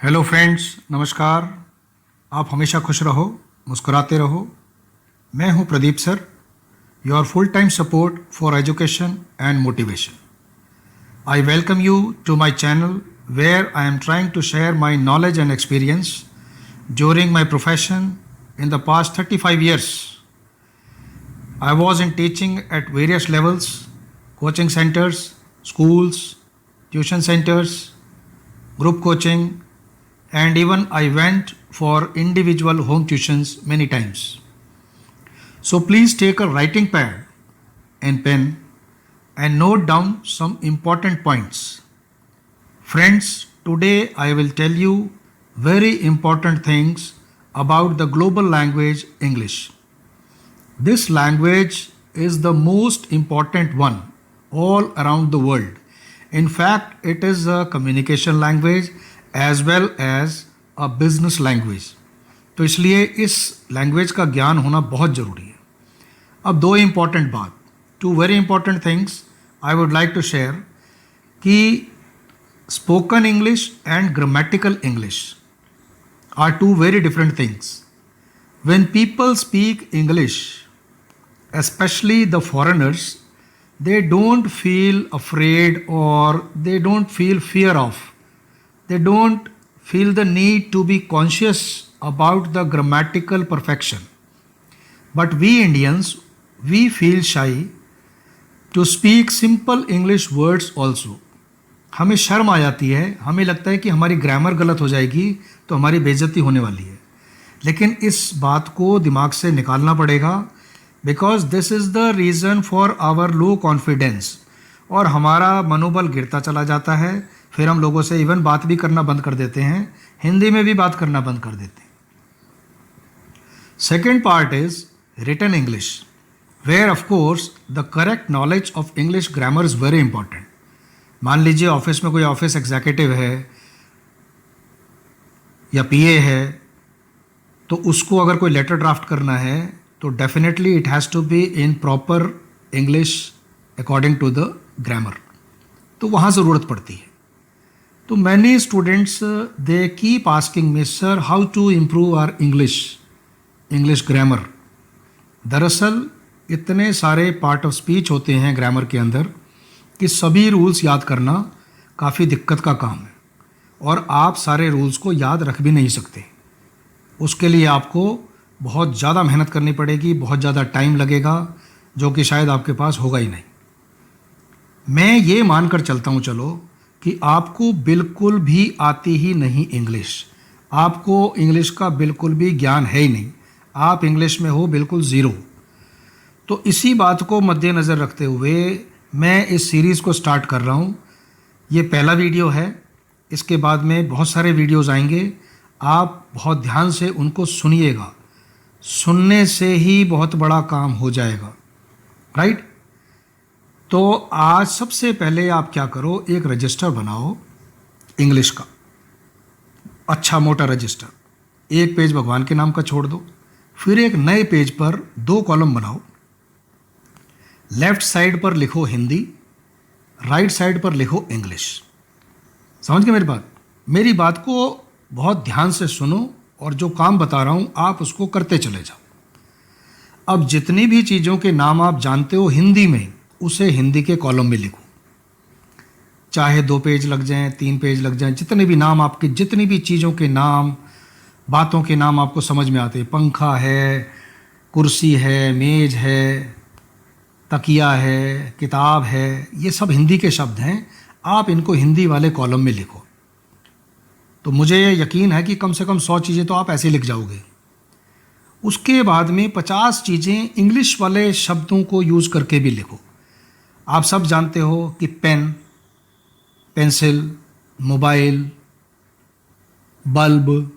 Hello friends, नमस्कार। आप हमेशा खुश रहो, मुस्कुराते रहो। मैं हूं Pradeep sir, your full time support for education and motivation. I welcome you to my channel where I am trying to share my knowledge and experience during my profession in the past 35 years. I was in teaching at various levels, coaching centers, schools, tuition centers, group coaching, and even I went for individual home tuitions many times. So please take a writing pad and pen and note down some important points. Friends, today I will tell you very important things about the global language English. This language is the most important one all around the world. In fact, it is a communication language as well as a business language. तो इसलिए इस language का ज्ञान होना बहुत ज़रूरी है। अब दो इम्पॉर्टेंट बात, two very important things I would like to share कि spoken English and grammatical English are two very different things. When people speak English, especially the foreigners, they don't feel afraid or they don't feel fear of. They don't feel the need to be conscious about the grammatical perfection. But we Indians, we feel shy to speak simple English words also. हमें शर्म आ जाती है, हमें लगता है कि हमारी grammar गलत हो जाएगी तो हमारी बेइज्जती होने वाली है। लेकिन इस बात को दिमाग से निकालना पड़ेगा, because this is the reason for our low confidence. और हमारा मनोबल गिरता चला जाता है, फिर हम लोगों से इवन बात भी करना बंद कर देते हैं, हिंदी में भी बात करना बंद कर देते हैं। Second part is written English, where of course the correct knowledge of English grammar is very important. मान लीजिए ऑफिस में कोई ऑफिस एग्जीक्यूटिव है या पीए है, तो उसको अगर कोई लेटर ड्राफ्ट करना है तो definitely it has to be in proper English according to the grammar. तो वहाँ ज़रूरत पड़ती है। तो many students they keep asking me, sir how to improve our English grammar. दरअसल इतने सारे पार्ट ऑफ स्पीच होते हैं ग्रामर के अंदर कि सभी रूल्स याद करना काफ़ी दिक्कत का काम है, और आप सारे रूल्स को याद रख भी नहीं सकते। उसके लिए आपको बहुत ज़्यादा मेहनत करनी पड़ेगी, बहुत ज़्यादा टाइम लगेगा, जो कि शायद आपके पास होगा ही नहीं। मैं ये मानकर चलता हूँ चलो कि आपको बिल्कुल भी आती ही नहीं इंग्लिश, आपको इंग्लिश का बिल्कुल भी ज्ञान है ही नहीं, आप इंग्लिश में हो बिल्कुल ज़ीरो। तो इसी बात को मद्देनज़र रखते हुए मैं इस सीरीज़ को स्टार्ट कर रहा हूँ। ये पहला वीडियो है, इसके बाद में बहुत सारे वीडियोज़ आएंगे। आप बहुत ध्यान से उनको सुनिएगा, सुनने से ही बहुत बड़ा काम हो जाएगा, राइट। तो आज सबसे पहले आप क्या करो, एक रजिस्टर बनाओ इंग्लिश का, अच्छा मोटा रजिस्टर। एक पेज भगवान के नाम का छोड़ दो, फिर एक नए पेज पर 2 कॉलम बनाओ। लेफ्ट साइड पर लिखो हिंदी, राइट साइड पर लिखो इंग्लिश। समझ गए मेरी बात को बहुत ध्यान से सुनो, और जो काम बता रहा हूँ आप उसको करते चले जाओ। अब जितनी भी चीज़ों के नाम आप जानते हो हिंदी में, उसे हिंदी के कॉलम में लिखो, चाहे 2 पेज लग जाएं, 3 पेज लग जाएं। जितने भी नाम आपके, जितनी भी चीज़ों के नाम, बातों के नाम आपको समझ में आते हैं, पंखा है, कुर्सी है, मेज है, तकिया है, किताब है, ये सब हिंदी के शब्द हैं। आप इनको हिंदी वाले कॉलम में लिखो। तो मुझे यकीन है कि कम से कम 100 चीज़ें तो आप ऐसे लिख जाओगे। उसके बाद में 50 चीज़ें इंग्लिश वाले शब्दों को यूज़ करके भी लिखो। आप सब जानते हो कि पेन, पेंसिल, मोबाइल, बल्ब,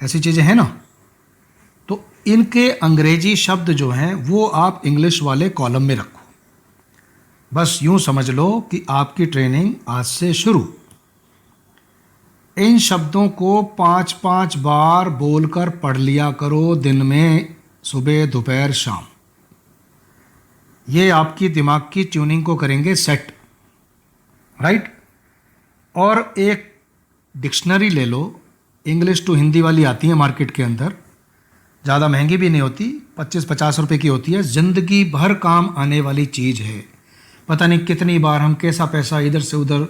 ऐसी चीज़ें हैं ना। तो इनके अंग्रेजी शब्द जो हैं वो आप इंग्लिश वाले कॉलम में रखो। बस यूँ समझ लो कि आपकी ट्रेनिंग आज से शुरू। इन शब्दों को 5-5 बार बोलकर पढ़ लिया करो दिन में, सुबह, दोपहर, शाम। ये आपकी दिमाग की ट्यूनिंग को करेंगे सेट, राइट। और एक डिक्शनरी ले लो, इंग्लिश टू हिंदी वाली आती है मार्केट के अंदर, ज़्यादा महंगी भी नहीं होती, 25-50 रुपए की होती है, ज़िंदगी भर काम आने वाली चीज़ है। पता नहीं कितनी बार हम कैसा पैसा इधर से उधर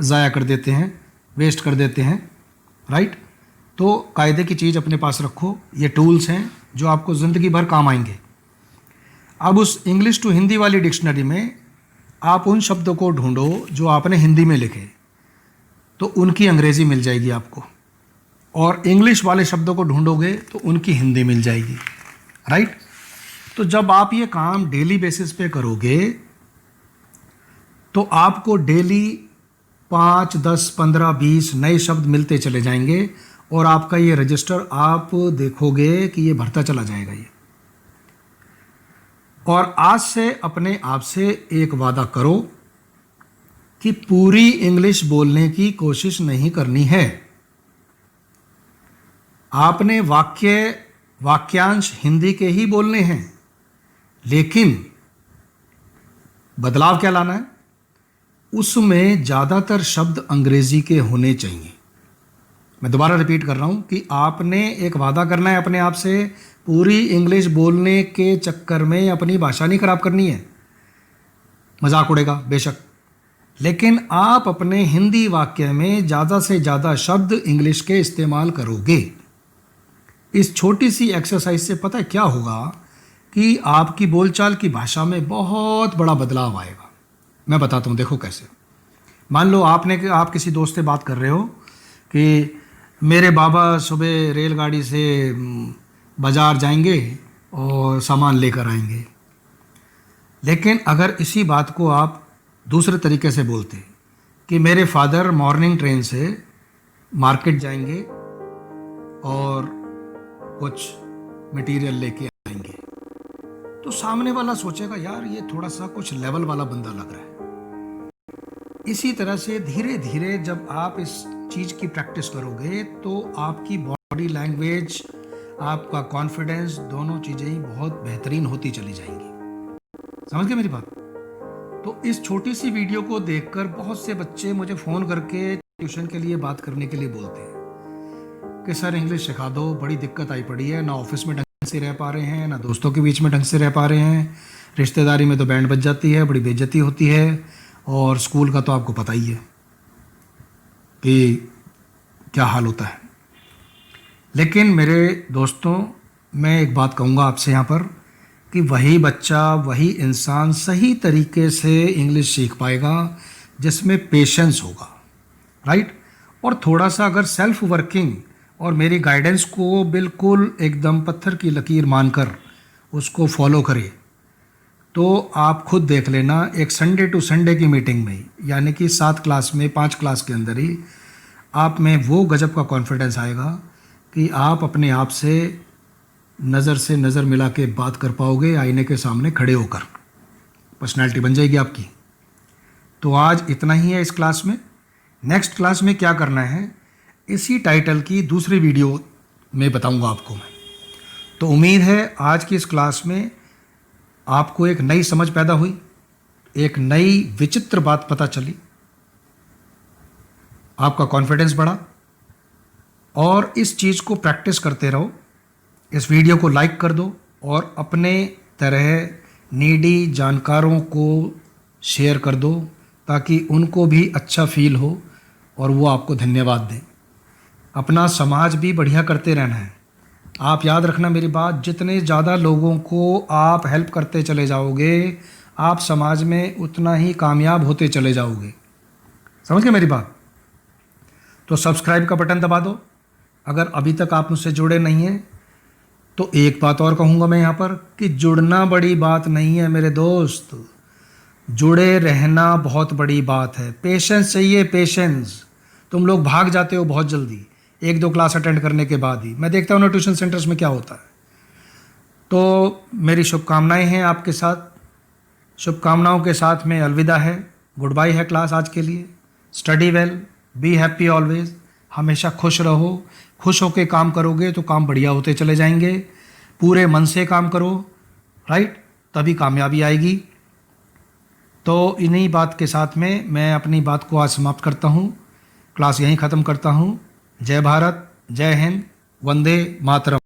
ज़ाया कर देते हैं, वेस्ट कर देते हैं, राइट। तो कायदे की चीज़ अपने पास रखो, ये टूल्स हैं जो आपको ज़िंदगी भर काम आएंगे। अब उस इंग्लिश टू हिंदी वाली डिक्शनरी में आप उन शब्दों को ढूंढो जो आपने हिंदी में लिखे, तो उनकी अंग्रेज़ी मिल जाएगी आपको, और इंग्लिश वाले शब्दों को ढूंढोगे तो उनकी हिंदी मिल जाएगी, राइट। तो जब आप ये काम डेली बेसिस पे करोगे तो आपको डेली 5, 10, 15, 20 नए शब्द मिलते चले जाएंगे, और आपका ये रजिस्टर आप देखोगे कि ये भरता चला जाएगा ये। और आज से अपने आप से एक वादा करो कि पूरी इंग्लिश बोलने की कोशिश नहीं करनी है। आपने वाक्यांश हिंदी के ही बोलने हैं, लेकिन बदलाव क्या लाना है, उसमें ज़्यादातर शब्द अंग्रेजी के होने चाहिए। मैं दोबारा रिपीट कर रहा हूं कि आपने एक वादा करना है अपने आप से, पूरी इंग्लिश बोलने के चक्कर में अपनी भाषा नहीं खराब करनी है। मजाक उड़ेगा बेशक, लेकिन आप अपने हिंदी वाक्य में ज़्यादा से ज़्यादा शब्द इंग्लिश के इस्तेमाल करोगे। इस छोटी सी एक्सरसाइज से पता है क्या होगा कि आपकी बोलचाल की भाषा में बहुत बड़ा बदलाव आएगा। मैं बताता हूँ, देखो कैसे। मान लो आप किसी दोस्त से बात कर रहे हो कि मेरे बाबा सुबह रेलगाड़ी से बाज़ार जाएंगे और सामान लेकर आएंगे। लेकिन अगर इसी बात को आप दूसरे तरीके से बोलते कि मेरे फादर मॉर्निंग ट्रेन से मार्केट जाएंगे और कुछ मटेरियल लेके आएंगे, तो सामने वाला सोचेगा यार ये थोड़ा सा कुछ लेवल वाला बंदा लग रहा है। इसी तरह से धीरे धीरे जब आप इस चीज़ की प्रैक्टिस करोगे तो आपकी बॉडी लैंग्वेज, आपका कॉन्फिडेंस, दोनों चीज़ें ही बहुत बेहतरीन होती चली जाएंगी। समझ गए मेरी बात? तो इस छोटी सी वीडियो को देखकर बहुत से बच्चे मुझे फ़ोन करके ट्यूशन के लिए बात करने के लिए बोलते हैं कि सर इंग्लिश सिखा दो, बड़ी दिक्कत आई पड़ी है, ना ऑफिस में ढंग से रह पा रहे हैं, ना दोस्तों के बीच में ढंग से रह पा रहे हैं, रिश्तेदारी में तो बैंड बज जाती है, बड़ी बेइज्जती होती है, और स्कूल का तो आपको पता ही है कि क्या हाल होता है। लेकिन मेरे दोस्तों, मैं एक बात कहूँगा आपसे यहाँ पर कि वही बच्चा, वही इंसान सही तरीके से इंग्लिश सीख पाएगा जिसमें पेशेंस होगा, राइट। और थोड़ा सा अगर सेल्फ वर्किंग और मेरी गाइडेंस को बिल्कुल एकदम पत्थर की लकीर मानकर उसको फॉलो करे, तो आप खुद देख लेना, एक संडे टू संडे की मीटिंग में, यानी कि 7 क्लास में, 5 क्लास के अंदर ही आप में वो गजब का कॉन्फिडेंस आएगा कि आप अपने आप से नज़र मिला के बात कर पाओगे आईने के सामने खड़े होकर। पर्सनैलिटी बन जाएगी आपकी। तो आज इतना ही है इस क्लास में। नेक्स्ट क्लास में क्या करना है, इसी टाइटल की दूसरी वीडियो में बताऊंगा आपको मैं। तो उम्मीद है आज की इस क्लास में आपको एक नई समझ पैदा हुई, एक नई विचित्र बात पता चली, आपका कॉन्फिडेंस बढ़ा, और इस चीज़ को प्रैक्टिस करते रहो। इस वीडियो को लाइक कर दो और अपने तरह नीडी जानकारों को शेयर कर दो ताकि उनको भी अच्छा फील हो और वो आपको धन्यवाद दें। अपना समाज भी बढ़िया करते रहना है। आप याद रखना मेरी बात, जितने ज़्यादा लोगों को आप हेल्प करते चले जाओगे, आप समाज में उतना ही कामयाब होते चले जाओगे। समझ गए मेरी बात? तो सब्सक्राइब का बटन दबा दो अगर अभी तक आप मुझसे जुड़े नहीं हैं। तो एक बात और कहूँगा मैं यहाँ पर कि जुड़ना बड़ी बात नहीं है मेरे दोस्त, जुड़े रहना बहुत बड़ी बात है। पेशेंस चाहिए, पेशेंस। तुम लोग भाग जाते हो बहुत जल्दी 1-2 क्लास अटेंड करने के बाद ही। मैं देखता हूँ ना ट्यूशन सेंटर्स में क्या होता है। तो मेरी शुभकामनाएं हैं आपके साथ। शुभकामनाओं के साथ में अलविदा है, गुड बाय है क्लास आज के लिए। Study well, be happy always. हमेशा खुश रहो। खुश होकर काम करोगे तो काम बढ़िया होते चले जाएंगे। पूरे मन से काम करो, राइट, तभी कामयाबी आएगी। तो इन्हीं बात के साथ में मैं अपनी बात को आज समाप्त करता हूँ क्लास यहीं ख़त्म करता हूँ। जय भारत, जय हिंद, वंदे मातरम।